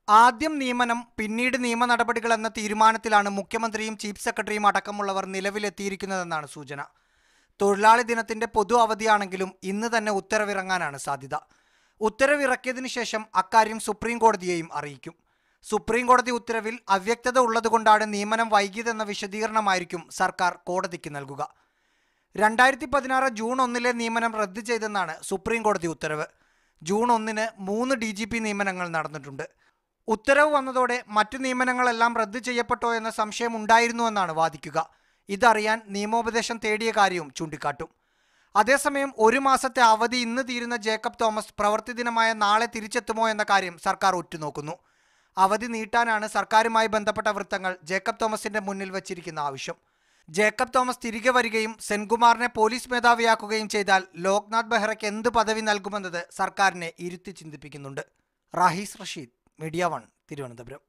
ആദ്യം നിയമനം പിന്നീട് നിയമ നടപടികൾ എന്ന തീരുമാനത്തിലാണ് മുഖ്യമന്ത്രിയും ചീഫ് സെക്രട്ടറിയും അടക്കമുള്ളവർ നിലവിലെത്തിയിരിക്കുന്നതെന്നാണ് സൂചന. തൊഴിലാളി ദിനത്തിന്റെ പൊതു അവധിയാണെങ്കിലും ഇന്ന് തന്നെ ഉത്തരവിറങ്ങാനാണ് സാധ്യത. ഉത്തരവിറക്കിയതിനു ശേഷം അക്കാര്യം സുപ്രീം കോടതിയെയും അറിയിക്കും. സുപ്രീം കോടതി ഉത്തരവിൽ അവ്യക്തത ഉള്ളതുകൊണ്ടാണ് നിയമനം വൈകിയതെന്ന വിശദീകരണമായിരിക്കും സർക്കാർ കോടതിക്ക് നൽകുക. 2016 ജൂൺ 1 നിയമനം റദ്ദ് ചെയ്തെന്നാണ് സുപ്രീം കോടതി ഉത്തരവ്. ജൂൺ 1 3 DGP നിയമനങ്ങൾ നടന്നിട്ടുണ്ട്. ഉത്തരവ് വന്നതോടെ മറ്റു നിയമനങ്ങളെല്ലാം റദ്ദ് ചെയ്യപ്പെട്ടോ എന്ന സംശയം ഉണ്ടായിരുന്നുവെന്നാണ് വാദിക്കുക. ഇതറിയാൻ നിയമോപദേശം തേടിയ കാര്യവും ചൂണ്ടിക്കാട്ടും. അതേസമയം 1 മാസത്തെ അവധി ഇന്ന് തീരുന്ന ജേക്കബ് തോമസ് പ്രവൃത്തി ദിനമായ നാളെ തിരിച്ചെത്തുമോ എന്ന കാര്യം സർക്കാർ ഉറ്റുനോക്കുന്നു. അവധി നീട്ടാനാണ് സർക്കാരുമായി ബന്ധപ്പെട്ട വൃത്തങ്ങൾ ജേക്കബ് തോമസിന്റെ മുന്നിൽ വച്ചിരിക്കുന്ന ആവശ്യം. ജേക്കബ് തോമസ് തിരികെ വരികയും സെൻകുമാറിനെ പോലീസ് മേധാവിയാക്കുകയും ചെയ്താൽ ലോക്നാഥ് ബെഹ്റയ്ക്ക് എന്ത് പദവി നൽകുമെന്നത് സർക്കാരിനെ ഇരുത്തി ചിന്തിപ്പിക്കുന്നുണ്ട്. റാഹീസ് റഷീദ്, മീഡിയ 1, തിരുവനന്തപുരം.